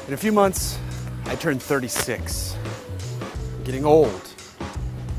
In a few months, I turn 36. I'm getting old.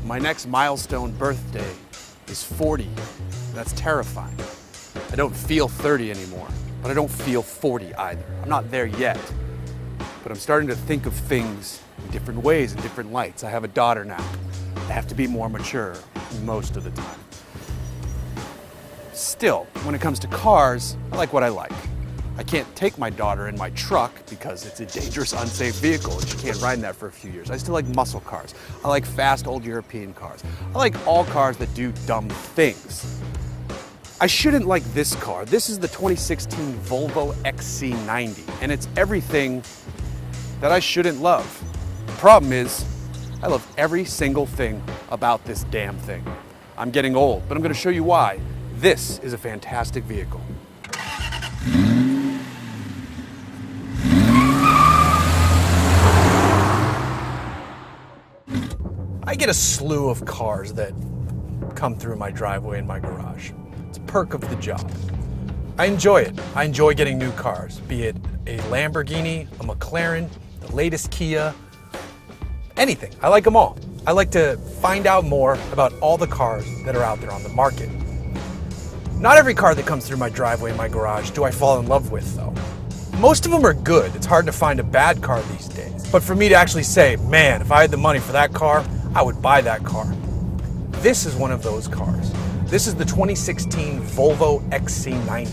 My next milestone birthday is 40. That's terrifying. I don't feel 30 anymore, but I don't feel 40 either. I'm not there yet, but I'm starting to think of things in different ways, in different lights. I have a daughter now. I have to be more mature most of the time. Still, when it comes to cars, I like what I like. I can't take my daughter in my truck because it's a dangerous, unsafe vehicle and she can't ride in that for a few years. I still like muscle cars. I like fast, old European cars. I like all cars that do dumb things. I shouldn't like this car. This is the 2016 Volvo XC90, and it's everything that I shouldn't love. The problem is, I love every single thing about this damn thing. I'm getting old, but I'm going to show you why. This is a fantastic vehicle. I get a slew of cars that come through my driveway and my garage. It's a perk of the job. I enjoy it. I enjoy getting new cars, be it a Lamborghini, a McLaren, the latest Kia, anything. I like them all. I like to find out more about all the cars that are out there on the market. Not every car that comes through my driveway and my garage do I fall in love with, though. Most of them are good. It's hard to find a bad car these days. But for me to actually say, man, if I had the money for that car, I would buy that car. This is one of those cars. This is the 2016 Volvo XC90.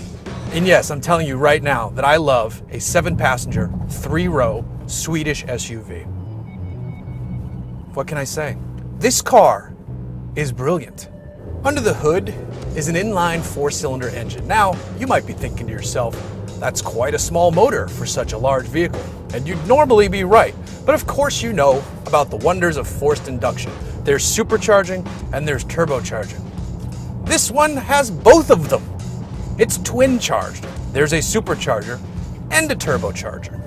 And yes, I'm telling you right now that I love a 7-passenger, 3-row Swedish SUV. What can I say? This car is brilliant. Under the hood is an inline 4-cylinder engine. Now, you might be thinking to yourself, that's quite a small motor for such a large vehicle. And you'd normally be right. But of course you know about the wonders of forced induction. There's supercharging and there's turbocharging. This one has both of them. It's twin charged. There's a supercharger and a turbocharger.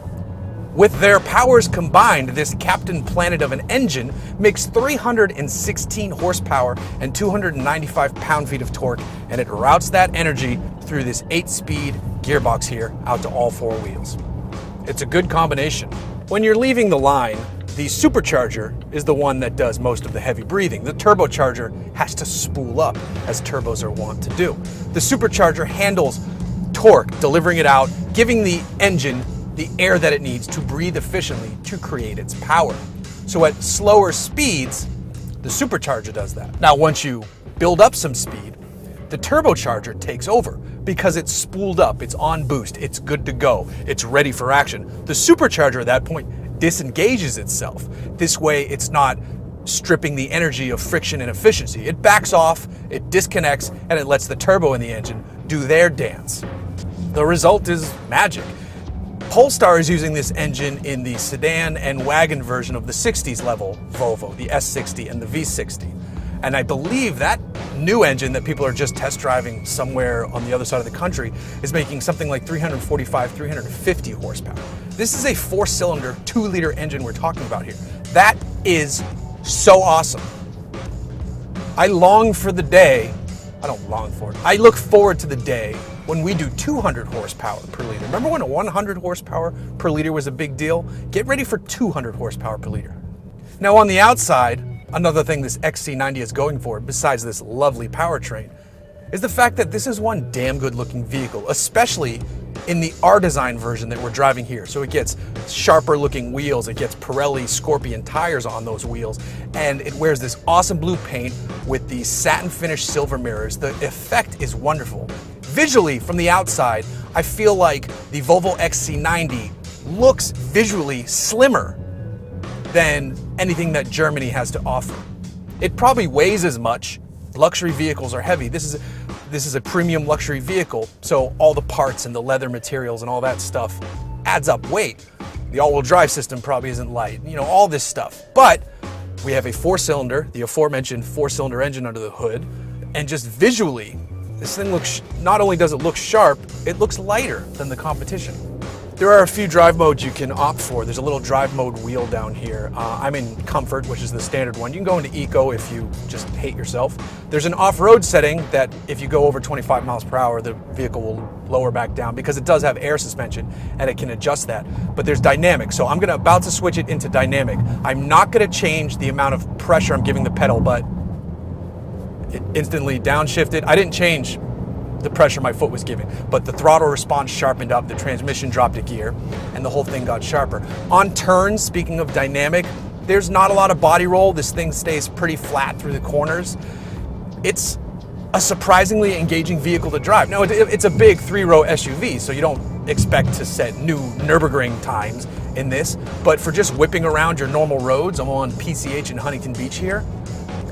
With their powers combined, this Captain Planet of an engine makes 316 horsepower and 295 pound-feet of torque, and it routes that energy through this 8-speed gearbox here out to all 4 wheels. It's a good combination. When you're leaving the line, the supercharger is the one that does most of the heavy breathing. The turbocharger has to spool up, as turbos are wont to do. The supercharger handles torque, delivering it out, giving the engine the air that it needs to breathe efficiently to create its power. So at slower speeds, the supercharger does that. Now, once you build up some speed, the turbocharger takes over because it's spooled up, it's on boost, it's good to go, it's ready for action. The supercharger at that point disengages itself. This way, it's not stripping the energy of friction and efficiency. It backs off, it disconnects, and it lets the turbo in the engine do their dance. The result is magic. Polestar is using this engine in the sedan and wagon version of the 60s level Volvo, the S60 and the V60. And I believe that new engine that people are just test driving somewhere on the other side of the country is making something like 345, 350 horsepower. This is a 4-cylinder, 2-liter engine we're talking about here. That is so awesome. I long for the day, I don't long for it, I look forward to the day when we do 200 horsepower per liter. Remember when 100 horsepower per liter was a big deal? Get ready for 200 horsepower per liter. Now on the outside, another thing this XC90 is going for, besides this lovely powertrain, is the fact that this is one damn good looking vehicle, especially in the R-Design version that we're driving here. So it gets sharper looking wheels, it gets Pirelli Scorpion tires on those wheels, and it wears this awesome blue paint with the satin finished silver mirrors. The effect is wonderful. Visually, from the outside, I feel like the Volvo XC90 looks visually slimmer than anything that Germany has to offer. It probably weighs as much. Luxury vehicles are heavy. This is a premium luxury vehicle, so all the parts and the leather materials and all that stuff adds up weight. The all-wheel drive system probably isn't light, you know, all this stuff. But we have a 4-cylinder, the aforementioned 4-cylinder engine under the hood, and just visually, this thing looks, not only does it look sharp, it looks lighter than the competition. There are a few drive modes you can opt for. There's a little drive mode wheel down here. I'm in Comfort, which is the standard one. You can go into Eco if you just hate yourself. There's an off-road setting that if you go over 25 miles per hour, the vehicle will lower back down because it does have air suspension and it can adjust that. But there's dynamic, so I'm about to switch it into dynamic. I'm not gonna change the amount of pressure I'm giving the pedal, but it instantly downshifted. I didn't change the pressure my foot was giving, but the throttle response sharpened up, the transmission dropped a gear, and the whole thing got sharper. On turns, speaking of dynamic, there's not a lot of body roll. This thing stays pretty flat through the corners. It's a surprisingly engaging vehicle to drive. Now, it's a big 3-row SUV, so you don't expect to set new Nürburgring times in this, but for just whipping around your normal roads, I'm on PCH in Huntington Beach here,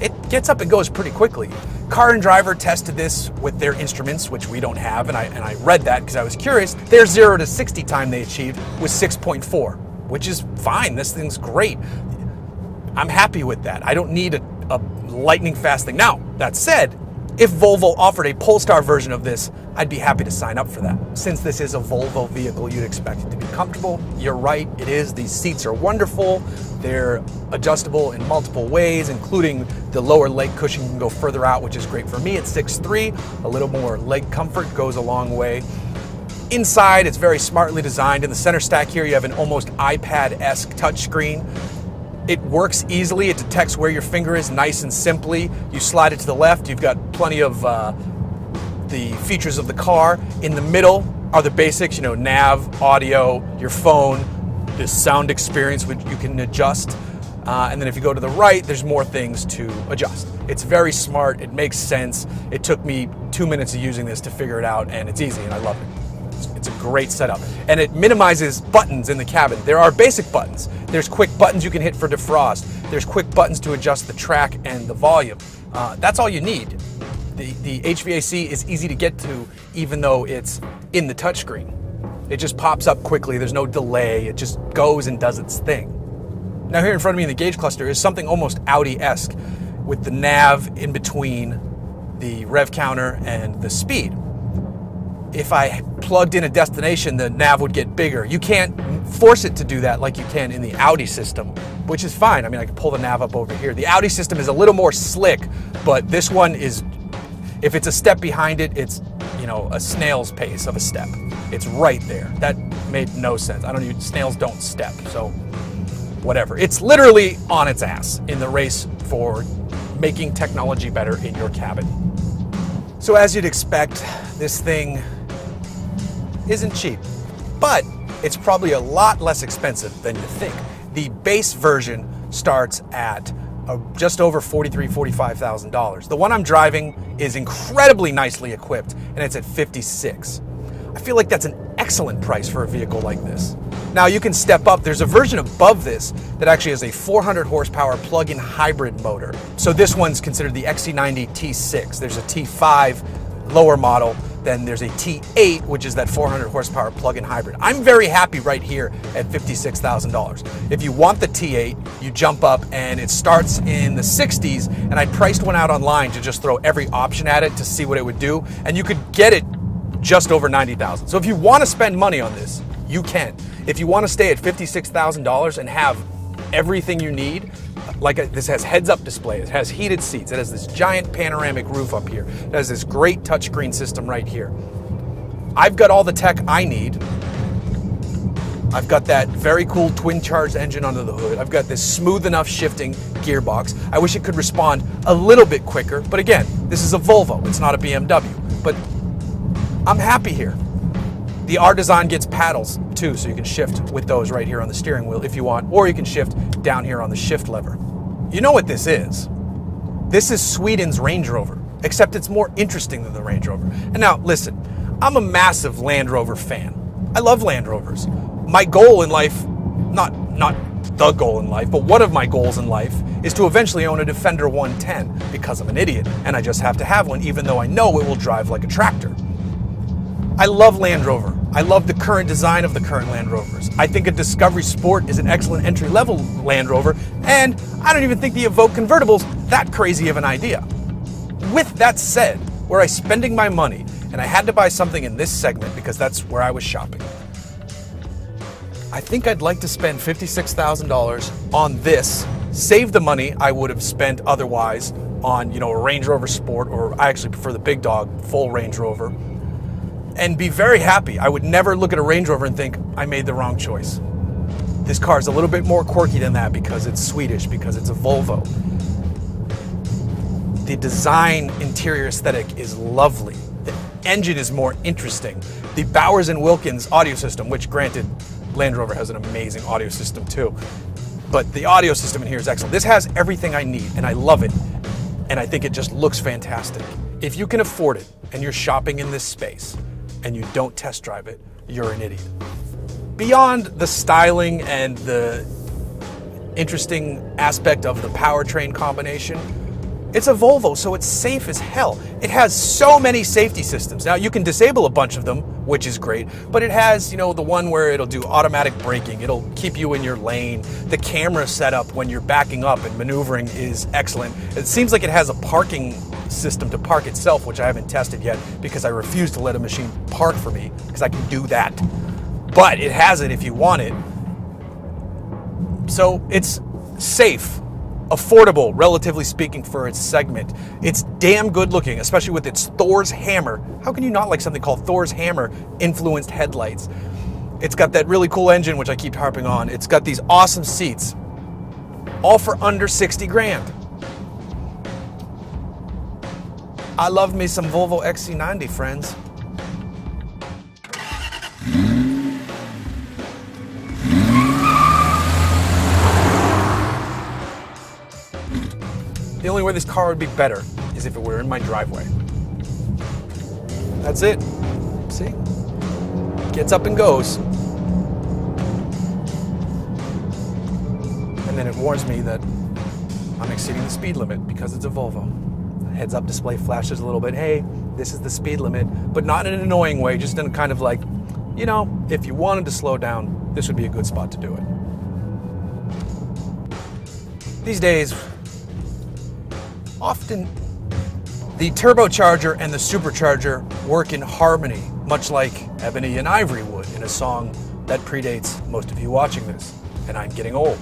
it gets up and goes pretty quickly. Car and Driver tested this with their instruments, which we don't have, and I read that because I was curious. Their 0 to 60 time they achieved was 6.4, which is fine. This thing's great. I'm happy with that. I don't need a lightning fast thing. Now, that said, if Volvo offered a Polestar version of this, I'd be happy to sign up for that. Since this is a Volvo vehicle, you'd expect it to be comfortable. You're right, it is. These seats are wonderful. They're adjustable in multiple ways, including the lower leg cushion can go further out, which is great for me at 6'3". A little more leg comfort goes a long way. Inside, it's very smartly designed. In the center stack here, you have an almost iPad-esque touchscreen. It works easily. It detects where your finger is nice and simply. You slide it to the left. You've got plenty of the features of the car. In the middle are the basics, you know, nav, audio, your phone, the sound experience, which you can adjust. And then if you go to the right, there's more things to adjust. It's very smart. It makes sense. It took me 2 minutes of using this to figure it out, and it's easy, and I love it. It's a great setup. And it minimizes buttons in the cabin. There are basic buttons. There's quick buttons you can hit for defrost. There's quick buttons to adjust the track and the volume. That's all you need. The HVAC is easy to get to, even though it's in the touchscreen. It just pops up quickly. There's no delay. It just goes and does its thing. Now here in front of me in the gauge cluster is something almost Audi-esque with the nav in between the rev counter and the speed. If I plugged in a destination, the nav would get bigger. You can't force it to do that like you can in the Audi system, which is fine. I mean, I can pull the nav up over here. The Audi system is a little more slick, but this one is, if it's a step behind it, it's, you know, a snail's pace of a step. It's right there. That made no sense. Snails don't step, so whatever. It's literally on its ass in the race for making technology better in your cabin. So as you'd expect, this thing isn't cheap, but it's probably a lot less expensive than you think. The base version starts at just over $43,000–$45,000. The one I'm driving is incredibly nicely equipped, and it's at $56,000. I feel like that's an excellent price for a vehicle like this. Now you can step up. There's a version above this that actually has a 400 horsepower plug-in hybrid motor. So this one's considered the XC90 T6. There's a T5 lower model. Then there's a T8, which is that 400 horsepower plug-in hybrid. I'm very happy right here at $56,000. If you want the T8, you jump up and it starts in the 60s, and I priced one out online to just throw every option at it to see what it would do, and you could get it just over $90,000. So if you want to spend money on this, you can. If you want to stay at $56,000 and have everything you need, this has heads-up display, it has heated seats, it has this giant panoramic roof up here, it has this great touchscreen system right here. I've got all the tech I need. I've got that very cool twin-charged engine under the hood. I've got this smooth enough shifting gearbox. I wish it could respond a little bit quicker, but again, this is a Volvo, it's not a BMW. But I'm happy here. The R design gets paddles too, so you can shift with those right here on the steering wheel if you want, or you can shift down here on the shift lever. You know what this is? This is Sweden's Range Rover, except it's more interesting than the Range Rover. And now, listen, I'm a massive Land Rover fan. I love Land Rovers. My goal in life, not the goal in life, but one of my goals in life is to eventually own a Defender 110 because I'm an idiot and I just have to have one, even though I know it will drive like a tractor. I love Land Rover. I love the current design of the current Land Rovers. I think a Discovery Sport is an excellent entry-level Land Rover, and I don't even think the Evoque convertible's that crazy of an idea. With that said, were I spending my money and I had to buy something in this segment because that's where I was shopping, I think I'd like to spend $56,000 on this, save the money I would have spent otherwise on, you know, a Range Rover Sport, or I actually prefer the big dog, full Range Rover, and be very happy. I would never look at a Range Rover and think I made the wrong choice. This car is a little bit more quirky than that because it's Swedish, because it's a Volvo. The design interior aesthetic is lovely. The engine is more interesting. The Bowers & Wilkins audio system, which granted, Land Rover has an amazing audio system too, but the audio system in here is excellent. This has everything I need and I love it. And I think it just looks fantastic. If you can afford it and you're shopping in this space and you don't test drive it, you're an idiot. Beyond the styling and the interesting aspect of the powertrain combination, it's a Volvo, so it's safe as hell. It has so many safety systems. Now, you can disable a bunch of them, which is great, but it has, you know, the one where it'll do automatic braking. It'll keep you in your lane. The camera setup when you're backing up and maneuvering is excellent. It seems like it has a parking system to park itself, which I haven't tested yet because I refuse to let a machine park for me because I can do that. But it has it if you want it. So it's safe, affordable, relatively speaking, for its segment. It's damn good looking, especially with its Thor's hammer. How can you not like something called Thor's hammer influenced headlights? It's got that really cool engine, which I keep harping on. It's got these awesome seats, all for under 60 grand. I love me some Volvo XC90, friends. The only way this car would be better is if it were in my driveway. That's it. See? Gets up and goes. And then it warns me that I'm exceeding the speed limit because it's a Volvo. Heads up display flashes a little bit. Hey, this is the speed limit, but not in an annoying way, just in a kind of like, you know, if you wanted to slow down, this would be a good spot to do it. These days, often the turbocharger and the supercharger work in harmony, much like Ebony and Ivory would in a song that predates most of you watching this, and I'm getting old.